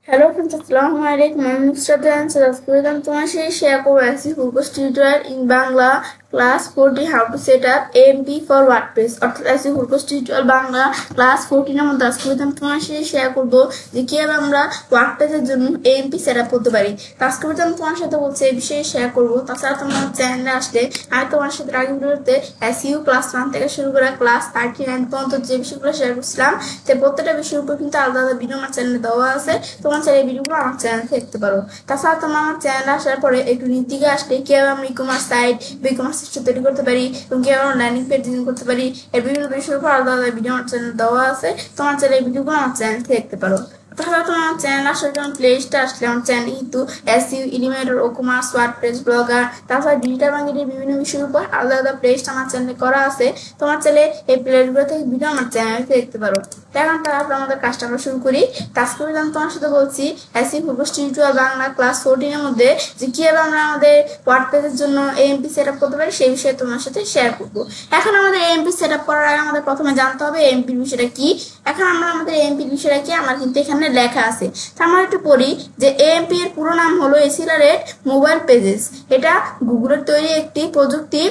Hello friends, Assalamu alaikum. I'm Mr. Dan Saraskuridam. তোমার সেই share করবো AC focus tutorial in Bangla class 14 how to set up AMP for WordPress অর্থাৎ AC focus tutorial Bangla class 14 এর মধ্যে আজকে তোমার সেই শেয়ার করবো যে কিভাবে আমরা WordPress এর জন্য AMP সেট আপ করতে পারি। আজকে আমি তোমার সাথে বলছি এই বিষয়ে শেয়ার করবো। তাছাড়া তোমার চ্যানেলে আসলে আমি তোমার সাথে আগের ভিডিওতে এসইউ ক্লাস 1 থেকে শুরু করে ক্লাস 39 পর্যন্ত যে বিষয়গুলো শেয়ার করছিলাম সেই প্রত্যেকটা বিষয়ের উপর কিন্তু আলাদা আলাদা ভিডিও আমার চ্যানেলে দেওয়া আছে। তোমার চ্যানেল এই ভিডিওগুলো আমার চ্যানেলে দেখতে পারো। তাছাড়া তোমার আমার চ্যানেলে আসার পরে একটু নীতিকে আসলে কিভাবে আমরা ই-কমার্স সাইট ই-কমার্স সিস্টেম তৈরি করতে পারি এবং কিভাবে আমরা ল্যান্ডিং পেজ ডিজাইন করতে পারি এর বিভিন্ন বিষয়ের উপর আলাদা আলাদা ভিডিও আমার চ্যানেলে দেওয়া আছে। তোমার চ্যানেল এই ভিডিওগুলো আমার চ্যানেলে দেখতে পারো। তাহলে তোমার চ্যানেল আসলে যখন প্লে লিস্টে আসলে আমার চ্যানেল কিন্তু SEO Elementor e-commerce WordPress Blogger তাছাড়া ডিজিটাল মার্কেটিং বিভিন্ন বিষয়ের উপর আলাদা আলাদা প্লে লিস্ট আমার চ্যানেলে করা আছে। তোমার চ্যানেলে এই প্লে লিস্টগুলো থেকে ভিডিও আমার চ্যানেলে দেখতে পারো। এখন তারপর আমাদের কাজটা আমরা শুরু করি। আজকে আমি তোমার সাথে বলছি SU focus tutorial Bangla class 14 এর মধ্যে যে কিভাবে আমরা আমাদের ওয়ার্ডপ্রেসের জন্য এএমপি সেট আপ করতে পারি সেই বিষয়ে তোমার সাথে শেয়ার করব। এখন আমাদের এএমপি সেট আপ করার আগে আমাদের প্রথমে জানতে হবে এএমপির বিষয়টা কি। এখন আমরা আমাদের এএমপির বিষয়টা কি আমার কিন্তু এখানে লেখা আছে। আমরা একটু পড়ি যে এএমপি এর পুরো নাম হলো এসিলারেট মোবাইল পেজেস। এটা গুগলের তৈরি একটি প্রযুক্তি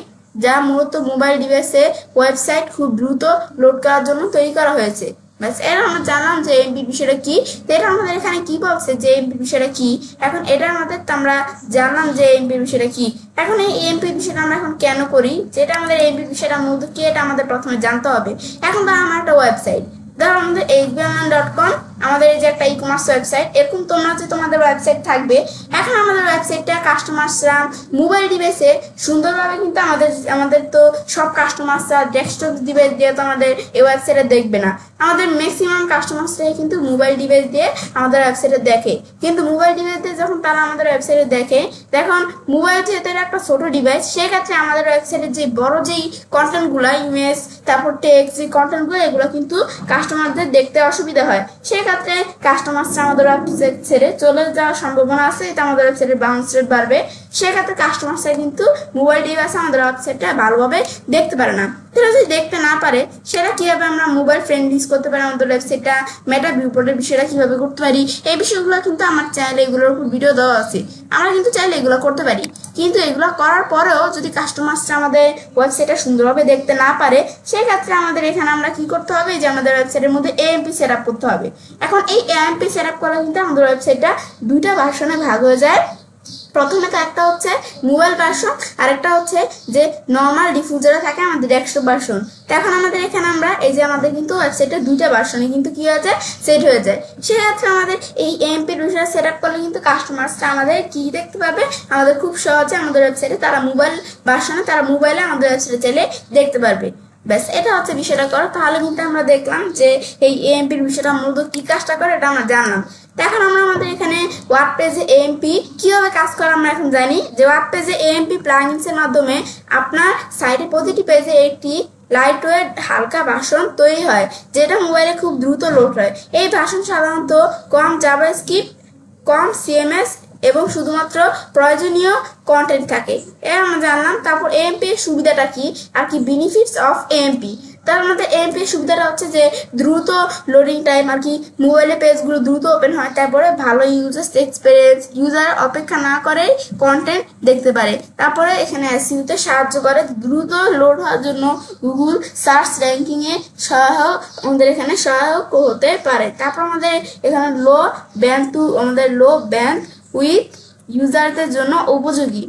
যা মূলত মোবাইল ডিভাইসে ওয়েবসাইট খুব দ্রুত লোড করার জন্য তৈরি করা হয়েছে। ব্যাস এটা আমরা জানলাম যে এমপি বিষয়টা কি। এটা আমাদের এখানে কি বলছে যে এমপি বিষয়টা কি। এখন এটা আমাদের আমরা জানলাম যে এমপি বিষয়টা কি। এখন এই এমপি বিষয়টা আমরা এখন কেন করি যেটা আমাদের এমপি বিষয়টা মূলত কি এটা আমাদের প্রথমে জানতে হবে। এখন ধর আমার একটা ওয়েবসাইট ধর আমাদের hbml.com আমাদের এই যে একটা ই-কমার্স ওয়েবসাইট এরকম তোমরা যে তোমাদের ওয়েবসাইট থাকবে। এখন আমাদের ওয়েবসাইটটা কাস্টমার্সরা মোবাইল ডিভাইসে সুন্দরভাবে কিন্তু আমাদের তো সব কাস্টমার্সরা ডেস্কটপ ডিভাইস দিয়ে তো আমাদের এই ওয়েবসাইটে দেখবে না। আমাদের ম্যাক্সিমাম কাস্টমার্সরাই কিন্তু মোবাইল ডিভাইস দিয়ে আমাদের ওয়েবসাইটে দেখে। কিন্তু মোবাইল ডিভাইস দিয়ে যখন তারা আমাদের ওয়েবসাইটে দেখে দেখুন মোবাইল যেহেতু একটা ছোট ডিভাইস সেক্ষেত্রে আমাদের ওয়েবসাইটের যে বড় যেই কন্টেন্টগুলো ইমেজ তারপর টেক্সট যে কন্টেন্টগুলো এগুলো কিন্তু কাস্টমারদের দেখতে অসুবিধা হয়। সেক্ষেত্রে কাস্টমার্সরা আমাদের ওয়েবসাইট ছেড়ে চলে যাওয়ার সম্ভাবনা আছে। এটা আমাদের ওয়েবসাইটের বাউন্স রেট বাড়বে। সেক্ষেত্রে কাস্টমার্সরা কিন্তু মোবাইল ডিভাইসে আমাদের ওয়েবসাইটটা ভালোভাবে দেখতে পারে না। তারা যদি দেখতে না পারে সেটা কিভাবে আমরা মোবাইল ফ্রেন্ডলি করতে পারি আমাদের ওয়েবসাইটটা মেটা ভিউপোর্টের বিষয়টা কিভাবে করতে পারি এই বিষয়গুলো কিন্তু আমার চ্যানেলে এগুলোর উপর ভিডিও দেওয়া আছে। আমরা কিন্তু চাইলে এগুলো করতে পারি কিন্তু এগুলো করার পরেও যদি কাস্টমার্সরা আমাদের ওয়েবসাইটটা সুন্দরভাবে দেখতে না পারে সেক্ষেত্রে আমাদের এখানে আমরা কি করতে হবে যে আমাদের ওয়েবসাইটের মধ্যে এএমপি সেট আপ করতে হবে। এখন এই এএমপি সেট আপ করা কিন্তু আমাদের ওয়েবসাইটটা দুইটা ভার্সনে ভাগ হয়ে যায়। প্রথমে তো একটা হচ্ছে মোবাইল ভার্সন আর একটা হচ্ছে যে নর্মাল ডিফিউজারে থাকে আমাদের ডেস্কটপ ভার্সন। তো এখন আমাদের এখানে আমরা এই যে আমাদের কিন্তু ওয়েবসাইটে দুইটা ভার্সনে কিন্তু কি হয়ে যায় সেট হয়ে যায়। সেক্ষেত্রে আমাদের এই এএমপি বিষয়ে সেট আপ করলে কিন্তু কাস্টমার্সরা আমাদের কি দেখতে পাবে আমাদের খুব সহজে আমাদের ওয়েবসাইটে তারা মোবাইল ভার্সনে তারা মোবাইলে আমাদের ওয়েবসাইটে চাইলে দেখতে পারবে। ব্যাস এটা হচ্ছে বিষয়টা করো। তাহলে কিন্তু আমরা দেখলাম যে এই এএমপির বিষয়টা মূলত কি কাজটা করে এটা আমরা জানলাম। এখন আমরা আমাদের এখানে ওয়ার্ডপ্রেসে এএমপি কিভাবে কাজ করে আমরা এখন জানি যে ওয়ার্ডপ্রেসে এএমপি প্লাগইনস এর মাধ্যমে আপনার সাইটে প্রতিটি পেজে একটি লাইট ওয়েট হালকা ভাষণ তৈরি হয় যেটা মোবাইলে খুব দ্রুত লোড হয়। এই ভাষণ সাধারণত কম জাভাস্ক্রিপ্ট কম সিএমএস এবং শুধুমাত্র প্রয়োজনীয় কন্টেন্ট থাকে। আমরা জানলাম। তারপর এএমপি এর সুবিধাটা কি আর কি বেনিফিটস অফ এএমপি। তার মধ্যে এএমপি সুবিধাটা হচ্ছে যে দ্রুত লোডিং টাইম আর কি মোবাইলে পেজগুলো দ্রুত ওপেন হয়। তারপরে ভালো ইউজার এক্সপিরিয়েন্স ইউজার অপেক্ষা না করে কন্টেন্ট দেখতে পারে। তারপরে এখানে এসইউতে সাহায্য করে দ্রুত লোড হওয়ার জন্য গুগল সার্চ র্যাঙ্কিং এ সহায়ক আমাদের এখানে সহায়ক হতে পারে। তারপর আমাদের এখানে আমাদের লো ব্যান্ড উইথ ইউজারদের জন্য উপযোগী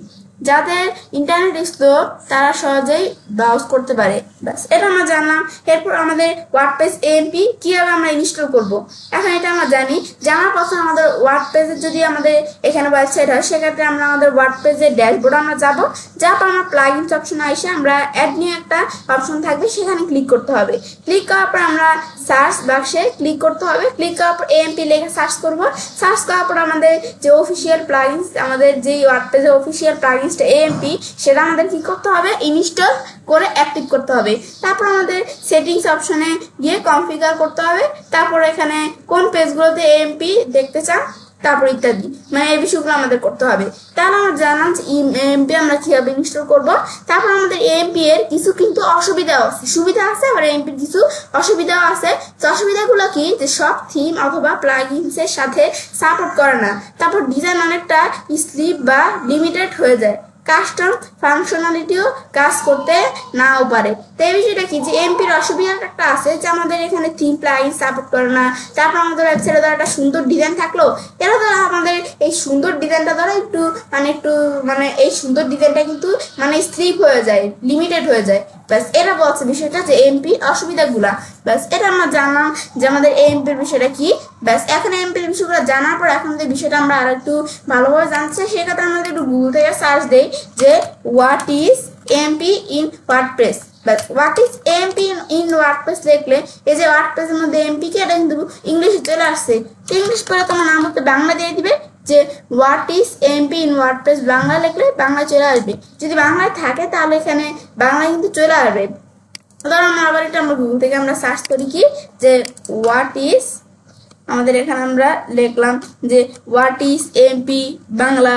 যাদের ইন্টারনেট স্লো তারা সহজেই ব্রাউজ করতে পারে। ব্যাস এটা আমরা জানলাম। এরপর আমাদের ওয়ার্ডপ্রেস এএমপি কিভাবে আমরা ইনস্টল করব। এখন এটা আমরা জানি জানার প্রথমে আমাদের ওয়ার্ডপ্রেসের যদি আমাদের এখানে ওয়েবসাইট হয় সেক্ষেত্রে আমরা আমাদের ওয়ার্ডপ্রেসের ড্যাশবোর্ডে আমরা যাবো। যার পর আমরা প্লাগইনস অপশনে এসে আমরা অ্যাড নিয়ে একটা অপশন থাকবে সেখানে ক্লিক করতে হবে। ক্লিক করার পর আমরা সার্চ বাক্সে ক্লিক করতে হবে। ক্লিক করার পর এএমপি লেখা সার্চ করব। সার্চ করার পর আমাদের যে অফিসিয়াল প্লাগইনস আমাদের যে ওয়ার্ডপ্রেসের অফিসিয়াল প্লাগইনস এএমপি সেটা আমাদের কি করতে হবে ইনস্টল করে অ্যাক্টিভ করতে হবে। তারপর আমাদের সেটিংস অপশনে গিয়ে কনফিগার করতে হবে। তারপর এখানে কোন পেজগুলোতে এএমপি দেখতে চান তারপর ইত্যাদি, মানে এই বিষয়গুলো আমাদের করতে হবে। তাহলে আমরা জানলাম যে এমপি আমরা কিভাবে ইনস্টল করব। তারপর আমাদের এমপি এর কিছু কিন্তু অসুবিধাও আছে, সুবিধা আছে, আবার এমপির কিছু অসুবিধাও আছে। তো অসুবিধাগুলো কি, যে সব থিম অথবা প্লাগইনস এর সাথে সাপোর্ট করে না। তারপর ডিজাইন অনেকটা স্লিপ বা লিমিটেড হয়ে যায়, কাস্টম ফাংশনালিটিও কাজ করতে নাও পারে। তো এই বিষয়টা কি, যে এমপির অসুবিধা একটা আছে যে আমাদের এখানে থিম প্লাগইন সাপোর্ট করে না। তারপর আমাদের ওয়েবসাইটে ধরো একটা সুন্দর ডিজাইন থাকলো, এরা ধরো আমাদের এই সুন্দর ডিজাইনটা ধরো একটু মানে এই সুন্দর ডিজাইনটা কিন্তু মানে স্লিপ হয়ে যায়, লিমিটেড হয়ে যায়। ব্যাস এটা বলছে বিষয়টা যে এমপি অসুবিধাগুলা। ব্যাস এটা আমরা জানলাম যে আমাদের এমপির বিষয়টা কি। ব্যাস এখন এমপির বিষয়গুলো জানার পর এখন যে বিষয়টা আমরা আর একটু ভালোভাবে জানছি, সেক্ষেত্রে আমরা একটু গুগল থেকে সার্চ দেই যে what is MP in WordPress. ব্যাস what is MP in WordPress লিখলে এই যে ওয়ার্ডপ্রেসের মধ্যে এমপি কে এটা কিন্তু ইংলিশে চলে আসছে। ইংলিশ করে তোমার নাম হচ্ছে বাংলা দিয়ে দিবে, যে what is MP in WordPress Bangla লিখলে বাংলা চলে আসবে। যদি বাংলায় থাকে তাহলে এখানে বাংলা কিন্তু চলে আসবে। ধরো আমরা আবার এটা আমরা গুগল থেকে আমরা সার্চ করি কি, যে হোয়াট ইজ, আমাদের এখানে আমরা লিখলাম যে হোয়াট ইজ এমপি বাংলা,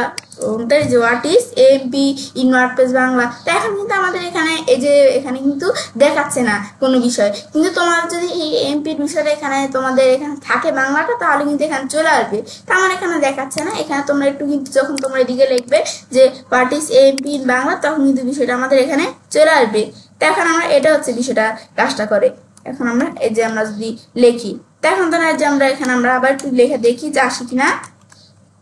যে what is MP in WordPress Bangla. তো এখন কিন্তু আমাদের এখানে এই যে এখানে কিন্তু দেখাচ্ছে না কোনো বিষয়, কিন্তু তোমার যদি এই এমপির বিষয়টা এখানে তোমাদের এখানে থাকে বাংলাটা, তাহলে কিন্তু এখানে চলে আসবে। তো আমার এখানে দেখাচ্ছে না, এখানে তোমরা একটু কিন্তু যখন তোমরা এদিকে লিখবে যে what is MP in Bangla, তখন কিন্তু বিষয়টা আমাদের এখানে চলে আসবে। তো এখন আমরা এটা হচ্ছে বিষয়টা কাজটা করে। এখন আমরা এই যে আমরা যদি লিখি, তো এখন ধরো যে আমরা এখানে আমরা আবার একটু লেখা দেখি যে আসে কিনা।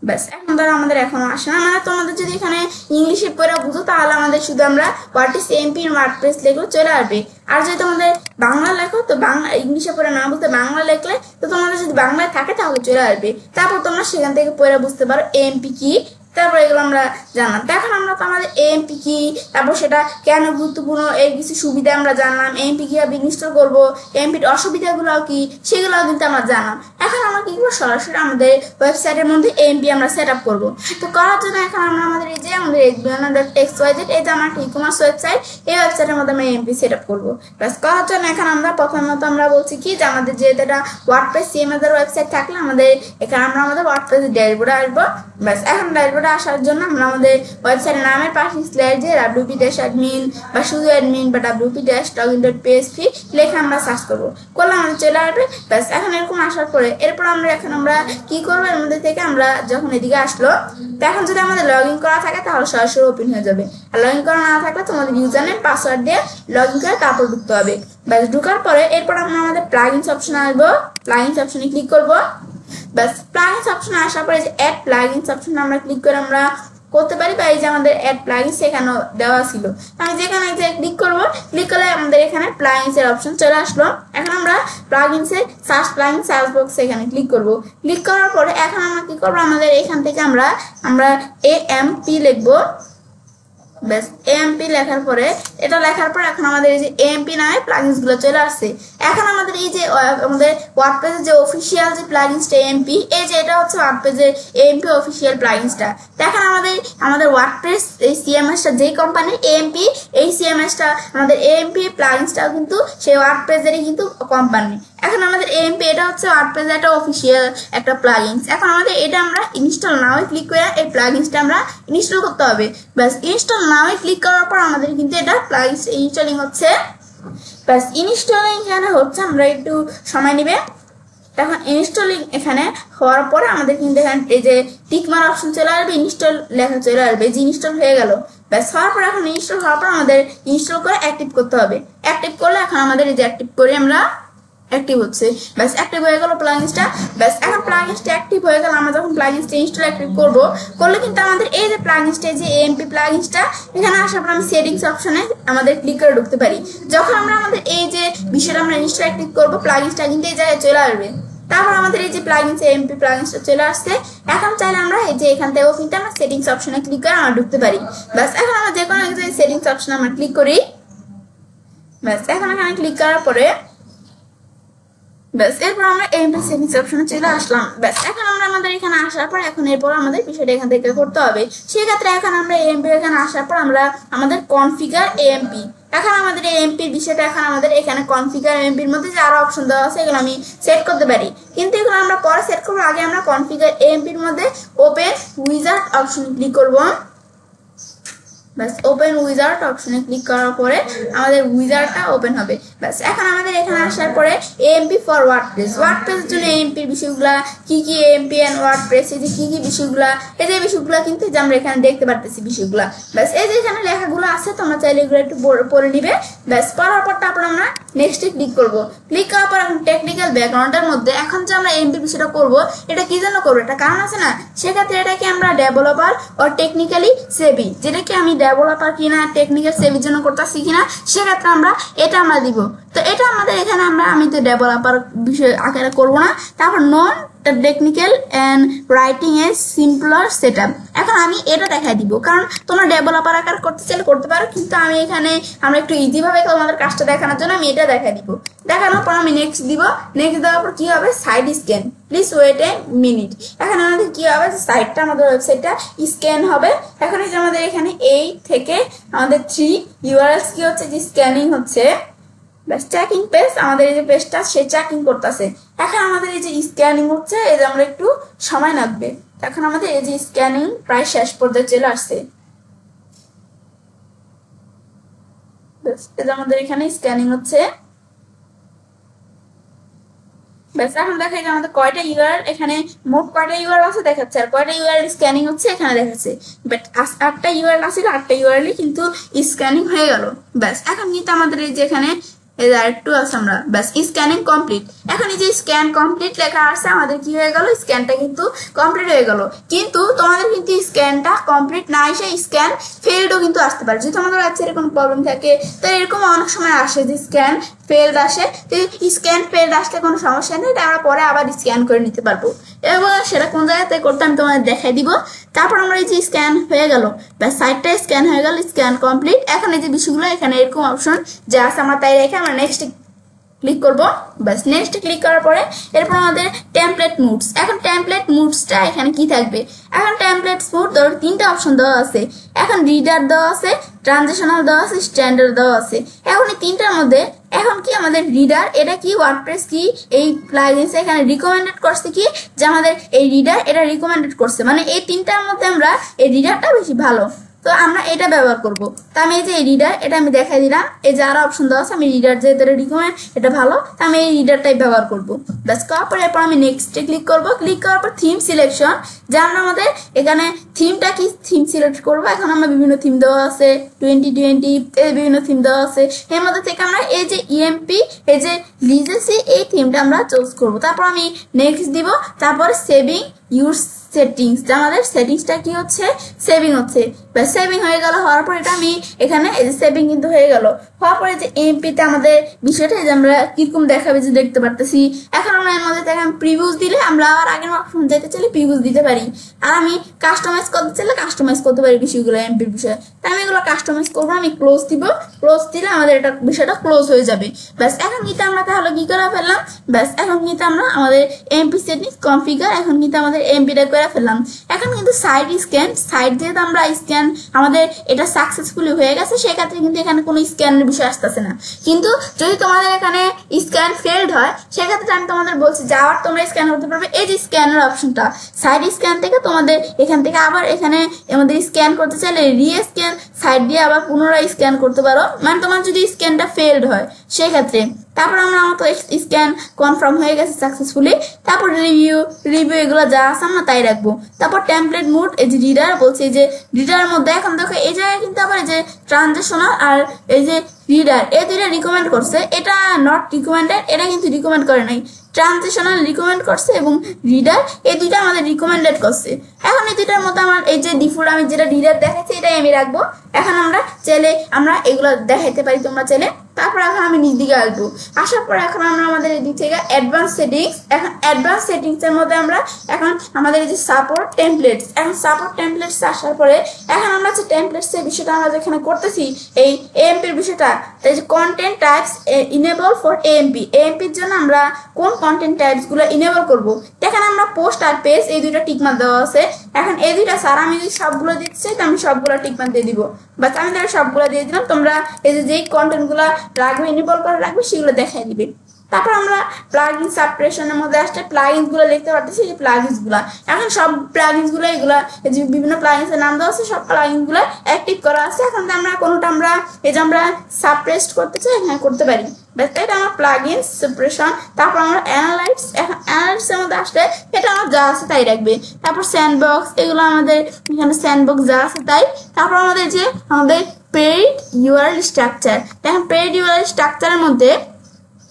ব্যাস এখন ধরো আমাদের এখনো আসে না, মানে তোমাদের যদি এখানে ইংলিশে পড়া বুঝো তাহলে আমাদের শুধু আমরা what is MP in WordPress লিখলে চলে আসবে। আর যদি তোমাদের বাংলা লেখো তো বাংলা, ইংলিশে পড়ে না বুঝতে বাংলা লিখলে তো তোমাদের যদি বাংলায় থাকে তাহলে চলে আসবে। তারপর তোমরা সেখান থেকে পড়ে বুঝতে পারো এমপি কি। তারপর এগুলো আমরা জানলাম। এখন আমরা তো আমাদের এমপি কি, তারপর সেটা কেন গুরুত্বপূর্ণ, এর কিছু সুবিধা আমরা জানলাম, এমপি কিভাবে ইনস্টল করবো, এমপির অসুবিধাগুলো কি সেগুলো কিন্তু আমরা জানলাম। এখন আমরা কি করবো, সরাসরি আমাদের ওয়েবসাইটের মধ্যে এমপি আমরা সেট আপ করবো। তো করার জন্য এখন আমরা আমাদের এই যে আমাদের xyz, এই যে আমার ই কমার্স ওয়েবসাইট, এই ওয়েবসাইটের মধ্যে আমরা এমপি সেট আপ করবো। ব্যাস করার জন্য এখন আমরা প্রথমত আমরা বলছি কি, যে আমাদের যে এটা ওয়ার্ডপ্রেস সিএমএস এর ওয়েবসাইট থাকলে আমাদের এখানে আমরা আমাদের ওয়ার্ডপ্রেস ড্যাশবোর্ডে আসবো। ব্যাস এখন ড্যাশবোর্ডে আসার জন্য আমরা আমাদের ওয়েবসাইটের নামের পাশে স্ল্যাশ দিয়ে wp-admin বা শুধু অ্যাডমিন বা wp-login.php লেখা আমরা সার্চ করবো, করলে আমাদের চলে আসবে। ব্যাস এখন এরকম আসার পরে এরপর আমরা এখন আমরা কি করবো, এর মধ্যে থেকে আমরা যখন এদিকে আসলো, তো এখন যদি আমাদের লগ ইন করা থাকে তাহলে সরাসরি ওপেন হয়ে যাবে। আর লগ ইন করা না থাকলে তোমাদের ইউজার নেম পাসওয়ার্ড দিয়ে লগ ইন করে তারপর ঢুকতে হবে। ব্যাস ঢুকার পরে এরপর আমরা আমাদের প্লাগইনস অপশনে আসবো, প্লাগইনস অপশনে ক্লিক করবো। ব্যাস প্লাগইনস অপশনে আসার পরে যে অ্যাড প্লাগইনস অপশনে আমরা ক্লিক করে আমরা করতে পারি, বা এই যে আমাদের অ্যাড প্লাগইনস এখানে দেওয়া ছিল, আমি যেখানে যে ক্লিক করবো, ক্লিক করলে আমাদের এখানে প্লাগইনস এর অপশন চলে আসলো। এখন আমরা প্লাগইনস এর সার্চ প্লাগইন সার্চ বক্সে এখানে ক্লিক করব। ক্লিক করার পরে এখন আমরা কি করবো, আমাদের এখান থেকে আমরা এএমপি লিখবো। ব্যাস এএমপি লেখার পরে এটা লেখার পর এখন আমাদের এই যে এএমপি নামে প্লাগইনস গুলো চলে আসছে। এখন আমাদের এই যে আমাদের ওয়ার্ডপ্রেসের যে অফিসিয়াল যে প্লাগইনসটা এএমপি, এই যে এটা হচ্ছে ওয়ার্ডপ্রেসের এএমপি অফিসিয়াল প্লাগইনসটা। এখন আমাদের ওয়ার্ডপ্রেস এই সিএমএসটা যেই কোম্পানির এএমপি, এই সিএমএসটা আমাদের এএমপি প্লাগইনসটাও কিন্তু সেই ওয়ার্ডপ্রেসেরই কিন্তু কোম্পানি। এখন আমাদের এএমপি এটা হচ্ছে ওয়ার্ডপ্রেসের একটা অফিসিয়াল একটা প্লাগইনস। এখন আমাদের এটা আমরা ইনস্টল নাও ক্লিক করে এই প্লাগইনসটা আমরা ইনস্টল করতে হবে। ব্যাস ইনস্টল নাও ক্লিক করার পর আমাদের কিন্তু এটা প্লাগইনস ইনস্টলিং হচ্ছে। ব্যাস ইনস্টলিং এখানে হচ্ছে, আমরা একটু সময় নেবে। এখন ইনস্টলিং এখানে হওয়ার পরে আমাদের কিন্তু এখানে এই যে টিকমার অপশন চলে আসবে, ইনস্টল লেখা চলে আসবে যে ইনস্টল হয়ে গেল। ব্যাস হওয়ার পর এখন ইনস্টল হওয়ার পর আমাদের ইনস্টল করে অ্যাক্টিভ করতে হবে। অ্যাক্টিভ করলে এখন আমাদের এই যে অ্যাক্টিভ করে আমরা অ্যাক্টিভ হচ্ছে। ব্যাস অ্যাক্টিভ হয়ে গেল প্লাগইনসটা। ব্যাস এখন প্লাগইনসটা অ্যাক্টিভ হয়ে গেল। আমরা যখন প্লাগইনসটা ইনস্টল অ্যাক্টিভ করবো, করলে কিন্তু আমাদের এই যে প্লাগইনসটা যে এএমপি প্লাগইনসটা, এখানে আসার পর আমি সেটিংস অপশনে আমাদের ক্লিক করে ঢুকতে পারি। যখন আমরা আমাদের এই যে বিষয়টা আমরা ইনস্টল অ্যাক্টিভ করবো, প্লাগইনসটা কিন্তু এই জায়গায় চলে আসবে। তারপর আমাদের এই যে প্লাগইনস এএমপি প্লাগইনসটা চলে আসছে। এখন চাইলে আমরা এই যে এখান থেকেও কিন্তু আমরা সেটিংস অপশনে ক্লিক করে আমরা ঢুকতে পারি। ব্যাস এখন আমরা যে কোনো সেটিংস অপশনে আমরা ক্লিক করি। ব্যাস এখন এখানে ক্লিক করার পরে ব্যাস এরপর আমরা এমপি সেটিংস অপশনে চলে আসলাম। ব্যাস এখন আমরা আমাদের এখানে আসার পর এখন এরপর আমাদের বিষয়টা এখান থেকে করতে হবে। সেক্ষেত্রে এখন আমরা এমপি এখানে আসার পর আমরা আমাদের কনফিগার এমপি, এখন আমাদের এই এমপির বিষয়টা এখন আমাদের এখানে কনফিগার এমপির মধ্যে যে আরো অপশন দেওয়া আছে এগুলো আমি সেট করতে পারি, কিন্তু এগুলো আমরা পরে সেট করবো। আগে আমরা কনফিগার এমপির মধ্যে ওপেন উইজার্ড অপশনে ক্লিক করব। ব্যাস ওপেন উইজার্ড অপশনে ক্লিক করার পরে আমাদের উইজার্ডটা ওপেন হবে। ব্যাস এখন আমাদের এখানে আসার পরে এমপি ফর ওয়ার্ডপ্রেসের জন্য এমপির বিষয়গুলা কি কি, এমপি এন্ড ওয়ার্ডপ্রেস এই যে কি কি বিষয়গুলা, এই যে বিষয়গুলা কিন্তু যে আমরা এখানে দেখতে পারতেছি বিষয়গুলা। ব্যাস এই যে এখানে লেখাগুলো আছে তোমরা চাইলে এগুলো একটু পড়ে নিবে। ব্যাস পড়ার পর তারপর আমরা নেক্সটে ক্লিক করব। ক্লিক করার পর এখন টেকনিক্যাল ব্যাকগ্রাউন্ডের মধ্যে এখন যে আমরা এমপি বিষয়টা করব এটা কি জন্য করবো, এটা কারণ আছে না, সেক্ষেত্রে এটাকে আমরা ডেভেলপার ও টেকনিক্যালি সেভি, যেটাকে আমি ডেভেলপার কিনা টেকনিক্যাল সেভির জন্য করতেছি কিনা সেক্ষেত্রে এটা আমরা দিব। তো এটা আমাদের এখানে আমি তো ডেভেলপার বিষয় আকারে করবো না। তারপর non technical and writing a simpler setup, এখন আমি এটা দেখাই দিব, কারণ তোমরা ডেভেলপার আকার করতে চাইলে করতে পারো, কিন্তু আমি এখানে আমরা একটু ইজি ভাবে তোমাদের কাজটা দেখানোর জন্য আমি এটা দেখাই দিব। দেখানোর পর আমি নেক্সট দিব। নেক্সট দেওয়ার পর কি হবে, side scan, please wait a minute. এখন আমাদের কি হবে, সাইটটা আমাদের ওয়েবসাইটটা স্ক্যান হবে। এখন এই যে আমাদের এখানে এই থেকে আমাদের 3 ইউআরএলস কি হচ্ছে যে স্ক্যানিং হচ্ছে। ব্যাস ট্র্যাকিং পেজ, আমাদের এই যে পেজটা সে ট্র্যাকিং করতেছে। এখন আমাদের এই যে স্ক্যানিং হচ্ছে, এই যে আমরা একটু সময় লাগবে। এখন আমাদের এই যে স্ক্যানিং প্রায় শেষ পর্যায়ে চলে আসছে। এই যে আমাদের এখানে স্ক্যানিং হচ্ছে। ব্যাস এখন দেখা যায় আমাদের কয়টা ইউআরএল, এখানে মোট কয়টা ইউআরএল আছে দেখাচ্ছে, আর কয়টা ইউআরএল স্ক্যানিং হচ্ছে এখানে দেখাচ্ছে। বাট 8টা ইউআরএল আছে, 8টা ইউআরএল কিন্তু স্ক্যানিং হয়ে গেল। ব্যাস এখন কিন্তু আমাদের এই যে এখানে একটু আছে আমরা, ব্যাস স্ক্যানিং কমপ্লিট। এখন এই যে স্ক্যান কমপ্লিট লেখা আছে, আমাদের কি হয়ে গেল, স্ক্যানটা কিন্তু কমপ্লিট হয়ে গেল। কিন্তু তোমাদের কিন্তু স্ক্যানটা কমপ্লিট না এসে স্ক্যান ফেলডও কিন্তু আসতে পারে। যদি তোমাদের কাছে এরকম প্রবলেম থাকে, তো এরকম অনেক সময় আসে যে স্ক্যান ফেলড আসে। তো স্ক্যান ফেলড আসলে কোনো সমস্যা নেই, আমরা পরে আবার স্ক্যান করে নিতে পারবো। এবং সেটা কোন জায়গাতে করতে আমি তোমাদের দেখাই দিব। তারপর আমরা এই যে স্ক্যান হয়ে গেল, ব্যাস সাইটটা স্ক্যান হয়ে গেল, স্ক্যান কমপ্লিট। এখন এই যে বিষয়গুলো এখানে এরকম অপশন যা আছে আমরা তাই রেখে আমরা নেক্সট ক্লিক করব। ব্যাস নেক্সট ক্লিক করার পরে এরপর আমাদের টেমপ্লেট মুডস। এখন টেমপ্লেট মুডসটা এখানে কি থাকবে, এখন টেমপ্লেট মুড ধরো 3টা অপশন দেওয়া আছে। এখন রিডার দেওয়া আছে, ট্রানজিশনাল দেওয়া আছে, স্ট্যান্ডার্ড দেওয়া আছে। এখন এই 3টার মধ্যে এখন কি আমাদের রিডার, এটা কি ওয়ার্ডপ্রেস কি এই প্লাগইনস এখানে রিকমেন্ডেড করছে কি যে আমাদের এই রিডার এটা রিকমেন্ডেড করছে, মানে এই 3টার মধ্যে আমরা এই রিডারটা বেশি ভালো, তো আমরা এটা ব্যবহার করব। তো আমি এই যে রিডার এটা আমি দেখাই দিলাম, এই যে আরো অপশন দেওয়া আছে, আমি রিডার যেহেতু রিকমেন্ড এটা ভালো, তো আমি এই রিডারটাই ব্যবহার করব। ব্যাস করার পর এরপর আমি নেক্সটে ক্লিক করব। ক্লিক করার পর থিম সিলেকশন, যে আমরা আমাদের এখানে থিমটা কি থিম সিলেক্ট করব। এখন আমরা বিভিন্ন থিম দেওয়া আছে, 2020 বিভিন্ন থিম দেওয়া আছে। এর মধ্যে থেকে আমরা এই যে ইএমপি এই যে লিজেসি এই থিমটা আমরা চুজ করব। তারপর আমি নেক্সট দিব। তারপর সেভিং ইউর সেটিংস, আমাদের সেটিংসটা কি হচ্ছে, সেভিং হচ্ছে। ব্যাস সেভিং হয়ে গেল। হওয়ার পর এটা আমি এখানে এই যে সেভিং কিন্তু হয়ে গেল। হওয়ার পরে যে এমপিতে আমাদের বিষয়টা যে আমরা কিরকম দেখাবে যে দেখতে পারতেছি। এখন আমরা এর মধ্যে থেকে আমি প্রিভিউস দিলে আমরা আবার আগের অপশন যেতে চাইলে প্রিভিউস দিতে পারি, আর আমি কাস্টমাইজ করতে চাইলে কাস্টমাইজ করতে পারি বিষয়গুলো এমপির বিষয়ে। তাই আমি এগুলো কাস্টমাইজ করবো, আমি ক্লোজ দিব। ক্লোজ দিলে আমাদের এটা বিষয়টা ক্লোজ হয়ে যাবে। ব্যাস এখন কিন্তু আমরা তাহলে কি করে ফেললাম, ব্যাস এখন কিন্তু আমরা আমাদের এমপি সেটিংস কনফিগার এখন কিন্তু আমাদের এমপিটা করে ফেললাম। এখন কিন্তু সাইড স্ক্যান, সাইড যেহেতু আমরা স্ক্যান আমাদের এটা সাকসেসফুলি হয়ে গেছে, সেক্ষেত্রে কিন্তু এখানে কোনো স্ক্যানের বিষয় আসতেছে না। কিন্তু যদি তোমাদের এখানে স্ক্যান ফেলড হয়, সেক্ষেত্রে আমি তোমাদের বলছি যে আবার তোমরা স্ক্যান করতে পারবে। এই যে স্ক্যানের অপশনটা সাইড স্ক্যান থেকে তোমাদের এখান থেকে আবার এখানে আমাদের স্ক্যান করতে চাইলে স্ক্যান সাইড দিয়ে আবার পুনরায় স্ক্যান করতে পারো, মানে তোমার যদি স্ক্যানটা ফেলড হয় সেক্ষেত্রে। তারপর আমরা আমার তো স্ক্যান কনফার্ম হয়ে গেছে সাকসেসফুলি। তারপর রিভিউ এগুলো যা আছে আমরা তাই রাখবো। তারপর টেমপ্লেট মুড, এই যে রিডার বলছে যে রিডারের মধ্যে এখন দেখো এই জায়গায় কিন্তু আবার এই যে ট্রানজিশনাল আর এই যে রিডার এই দুইটা রিকমেন্ড করছে, এটা নট রিকমেন্ডেড, এটা কিন্তু রিকমেন্ড করে নাই। ট্রানজিশনাল রিকমেন্ড করছে এবং রিডার এই দুইটা আমাদের রিকমেন্ডেড করছে। এখন এই দুইটার মধ্যে আমার এই যে ডিফল্ট আমি যেটা রিডার দেখাচ্ছি এটাই আমি রাখবো। এখন আমরা চাইলে আমরা এগুলো দেখাইতে পারি তোমরা চাইলে। তারপর এখন আমি নিচ দিকে আসবো। আসার পর এখন আমরা আমাদের এদিক থেকে অ্যাডভান্স সেটিংস, এখন অ্যাডভান্স সেটিংস এর মধ্যে আমরা এখন আমাদের এই যে সাপোর্ট টেমপ্লেটস, এখন সাপোর্ট টেমপ্লেটস আসার পরে এখন আমরা যে টেমপ্লেটস এর বিষয়টা আমরা যেখানে করতেছি এই এমপির বিষয়টা, তাই যে content types enable for AMP এর জন্য আমরা কোন কন্টেন্ট টাইপস গুলো ইনেবল করব দেখেন আমরা পোস্ট আর পেজ এই দুইটা টিকমার্ক দেওয়া আছে এখন এই দুইটা স্যার আমি যদি সবগুলো দিতে চাই তো আমি সবগুলো টিকমার্ক দিয়ে দিব বাস আমি তাহলে সবগুলো দিয়ে দিলাম তোমরা এই যে যেই কন্টেন্ট গুলো রাখবে ইনেবল করে রাখবে সেগুলো দেখাই দিবে তারপর আমরা প্লাগইন সাবস্ক্রিপশনের মধ্যে আসলে প্লাগইনস গুলো লিখতে পারতেছি এই প্লাগইনস গুলো এখন সব প্লাগইনস গুলো এগুলা এই যে বিভিন্ন প্লাগইনস এর নাম দেওয়া আছে সব প্লাগইনস গুলো অ্যাক্টিভ করা আছে এখন আমরা কোনটা আমরা এই যে আমরা সাবপ্রেস করতে চাই হ্যাঁ করতে পারি বাস এটা আমার প্লাগইনস সাবস্ক্রিপশন তারপর আমরা অ্যানালাইটস এখন অ্যানালাইটস এর মধ্যে আসলে এটা আমার যা আছে তাই রাখবে তারপর স্যান্ডবক্স এগুলো আমাদের এখানে স্যান্ডবক্স যা আছে তাই তারপর আমাদের যে আমাদের পেইড ইউআরএল স্ট্রাকচার এখন পেইড ইউআরএল স্ট্রাকচারের মধ্যে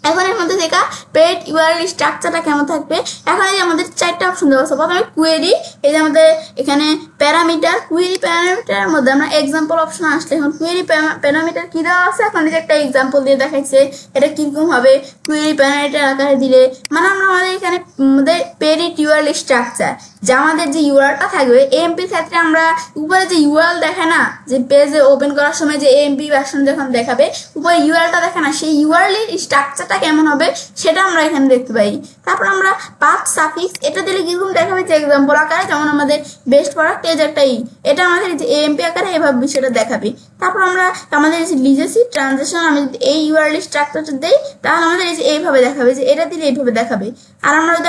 এখন এর মধ্যে দেখা পেড ইউআরএল স্ট্রাকচারটা কেমন থাকবে এখন এই আমাদের চারটা অপশন দেওয়া আছে প্রথমে কোয়েরি এই যে আমাদের এখানে প্যারামিটার কোয়েরি প্যারামিটারের মধ্যে আমরা এক্সাম্পল অপশন আসলে এখন কোয়েরি প্যারামিটার কি দেওয়া আছে এখন এই যে একটা এক্সাম্পল দিয়ে দেখাইছে এটা কিরকম হবে কোয়েরি প্যারামিটার আকারে দিলে মানে আমরা আমাদের এখানে আমাদের পেড ইউআরএল স্ট্রাকচার যে আমাদের যে ইউআরএলটা থাকবে এএমপি ক্ষেত্রে আমরা উপরে যে ইউআরএল দেখে না যে পেজে ওপেন করার সময় যে এএমপি ভার্সন যখন দেখাবে উপরে ইউআরএলটা দেখে না সেই ইউআরএল এর স্ট্রাকচার কেমন হবে সেটা আমরা এখানে দেখতে পাই তারপর আমরা পাথ সাফিক্স এটা দিলে কিরকম দেখাবে যে এক্সাম্পল আকারে যেমন আমাদের বেস্ট প্রোডাক্ট এই যে একটা এটা আমাদের যে এএমপি আকারে এভাবে বিষয়টা দেখাবে তারপর আমরা আমাদের যে লিজেসি ট্রানজাকশন আমি যদি এই ইউআরএল স্ট্রাকচারটা দেই তাহলে আমাদের এই যে এইভাবে দেখাবে যে এটা দিলে এইভাবে দেখাবে আর আমরা যদি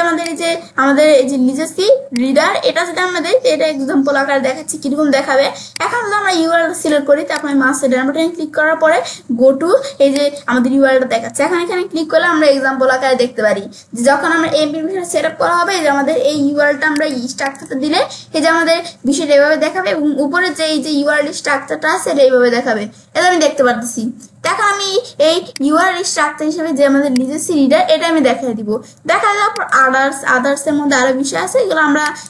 আমাদের এই যে লিজেসি রিডার এটা যদি আমরা দেই এটা এক্সাম্পল আকারে দেখাচ্ছি কিরকম দেখাবে এখন যদি আমরা ইউআরএল সিলেক্ট করি তারপর মাস্টার বাটনে ক্লিক করার পরে গো টু এই যে আমাদের ইউআরএলটা দেখাচ্ছে এখন এখানে ক্লিক করলে আমরা এক্সাম্পল আকারে দেখতে পারি যে যখন আমরা এমপি বিষয়টা সেট আপ করা হবে যে আমাদের এই ইউআরএলটা আমরা স্ট্রাকচারটা দিলে এই যে আমাদের বিষয়টা এভাবে দেখাবে এবং উপরে যে এই যে ইউআরএল স্ট্রাকচারটা আছে এটা এইভাবে দেখাবে এটা আমি দেখতে পারতেছি দেখো আমি এই ইউআরএল স্ট্রাকচার হিসেবে যে আমাদের লিজেসি রিডার এটা আমি দেখাই দিব দেখা যাওয়ার পর আদার্স এর মধ্যে আরো বিষয় আছে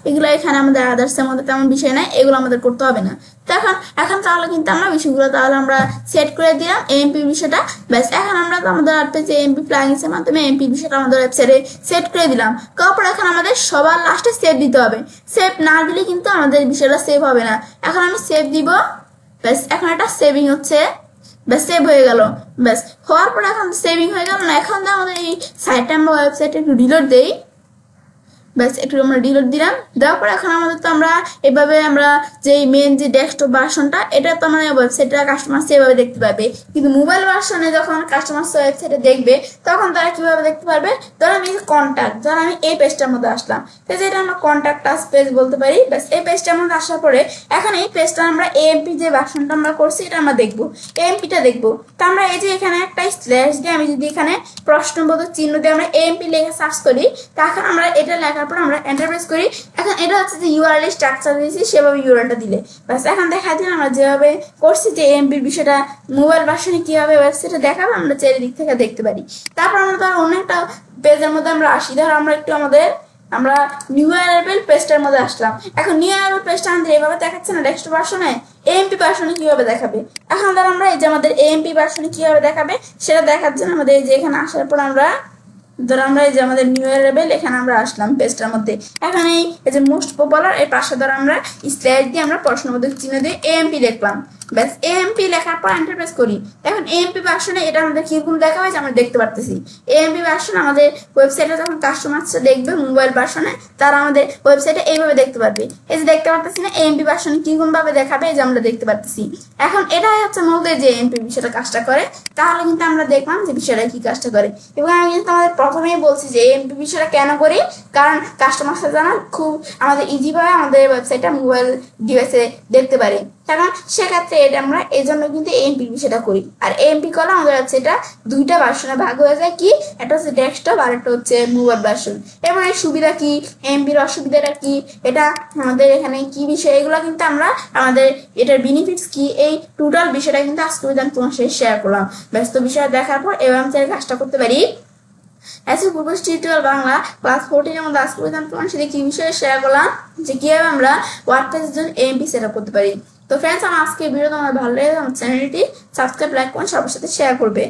এগুলো এখানে আমাদের আদার্স এর মধ্যে তেমন বিষয় নাই এগুলো আমাদের করতে হবে না এখন তাহলে কিন্তু আমরা বিষয়গুলো তাহলে আমরা সেট করে দিলাম এমপি বিষয়টা ব্যাস এখন আমরা তো আমাদের যে এমপি প্লাগইনস এর মাধ্যমে এমপি বিষয়টা আমাদের ওয়েবসাইটে সেট করে দিলাম তারপর এখন আমাদের সবার লাস্টে সেভ দিতে হবে সেভ না দিলে কিন্তু আমাদের বিষয়টা সেভ হবে না এখন আমি সেভ দিব ব্যাস এখন এটা সেভিং হচ্ছে ব্যাস সেভ হয়ে গেল ব্যাস হওয়ার পর এখন সেভিং হয়ে গেল না এখন আমাদের এই সাইটটা আমরা ওয়েবসাইটে একটু রিলোড দেই ব্যাস একটু আমরা ডিলিট দিলাম দেওয়ার পর এখন আমাদের তো আমরা এভাবে আমরা যে মেন যে ডেস্কটপ ভার্সনটা এটা তো আমরা ওয়েবসাইটে কাস্টমার সেভাবে দেখতে পাবে কিন্তু মোবাইল ভার্সনে যখন কাস্টমার ওয়েবসাইটে দেখবে তখন তারা কিভাবে দেখতে পারবে ধরো আমি কন্ট্যাক্ট ধরো আমি এই পেজটার মধ্যে আসলাম তো যেটা আমরা কন্ট্যাক্ট আস পেজ বলতে পারি ব্যাস এই পেজটার মধ্যে আসার পরে এখন এই পেজটা আমরা এএমপি যে ভার্সনটা আমরা করছি এটা আমরা দেখবো এএমপিটা দেখবো তো আমরা এই যে এখানে একটা স্ল্যাশ দিয়ে আমি যদি এখানে প্রশ্নবোধক চিহ্ন দিয়ে আমরা এএমপি লেখা সার্চ করি তখন আমরা এটা লেখা তারপর আমরা এন্টার প্রেস করি এখন এটা হচ্ছে যে ইউআরএল স্ট্রাকচার দিয়েছি সেভাবে ইউআরএলটা দিলে বাস এখন দেখা যায় আমরা যেভাবে করছি যে এমপির বিষয়টা মোবাইল ভার্সনে কিভাবে ওয়েবসাইটে দেখাবে আমরা চারিদিক থেকে দেখতে পারি তারপর আমরা তো অন্য একটা পেজের মধ্যে আমরা আসি ধর আমরা একটু আমরা নিউ অ্যারাইভেল পেজটার মধ্যে আসলাম এখন নিউ অ্যারাইভেল পেজটা আমাদের এইভাবে দেখাচ্ছে না ডেস্কটপ ভার্সনে এএমপি ভার্সনে কিভাবে দেখাবে এখন ধর আমরা এই যে আমাদের এএমপি ভার্সনে কিভাবে দেখাবে সেটা দেখার জন্য আমাদের এই যে এখানে আসার পর আমরা ধর আমরা এই যে আমাদের নিউ অ্যারাইভেল এখানে আমরা আসলাম পেজটার মধ্যে এখন এই যে মোস্ট পপুলার এই পাশে ধর আমরা স্ল্যাশ দিয়ে আমরা প্রশ্নবোধক চিহ্ন দিয়ে এএমপি লিখলাম ব্যাস এএমপি লেখার পর এন্টার প্রেস করি এখন এএমপি ভার্সনে এটা আমাদের কিরকম দেখাবে যে আমরা দেখতে পারতেছি এএমপি ভার্সন আমাদের ওয়েবসাইটে যখন কাস্টমাররা দেখবে মোবাইল ভার্সনে তারা আমাদের ওয়েবসাইটে এইভাবে দেখতে পারবে এই যে দেখতে পারতেছি না এএমপি ভার্সনে কিরকম ভাবে দেখাবে এই যে আমরা দেখতে পারতেছি এখন এটাই হচ্ছে মূলত যে এএমপি বিষয়টা কাজটা করে তাহলে কিন্তু আমরা দেখলাম যে বিষয়টা কি কাজটা করে এবং আমি কিন্তু আমাদের প্রথমেই বলছি যে এএমপি বিষয়টা কেন করি কারণ কাস্টমাররা জানা খুব আমাদের ইজি ভাবে আমাদের ওয়েবসাইটটা মোবাইল ডিভাইসে দেখতে পারে কারণ সেক্ষেত্রে এটা আমরা এই জন্য কিন্তু এএমপি বিষয়টা করি আর এএমপি করলে আমাদের হচ্ছে এটা দুইটা ভার্সনে ভাগ হয়ে যায় কি একটা হচ্ছে ডেস্কটপ আর একটা হচ্ছে মোবাইল ভার্সন এবং এর সুবিধা কি এএমপির অসুবিধাটা কি এটা আমাদের এখানে কি বিষয় এগুলো কিন্তু আমরা আমাদের এটার বেনিফিটস কি এই টোটাল বিষয়টা কিন্তু আজকে আমি তোমার সাথে শেয়ার করলাম ব্যস্ত বিষয় দেখার পর এবার আমি কাজটা করতে পারি এসইও পূর্বশ টিউটোরিয়াল বাংলা ক্লাস 14 এর মধ্যে আজকে আমি তোমার সাথে কি বিষয়ে শেয়ার করলাম যে কিভাবে আমরা ওয়ার্ডপ্রেসের জন্য এএমপি সেট আপ করতে পারি তো ফ্রেন্ডস আমার আজকে ভিডিও তোমার ভালো লাগে আমার চ্যানেলটি সাবস্ক্রাইব লাইক করুন সবার সাথে শেয়ার করবে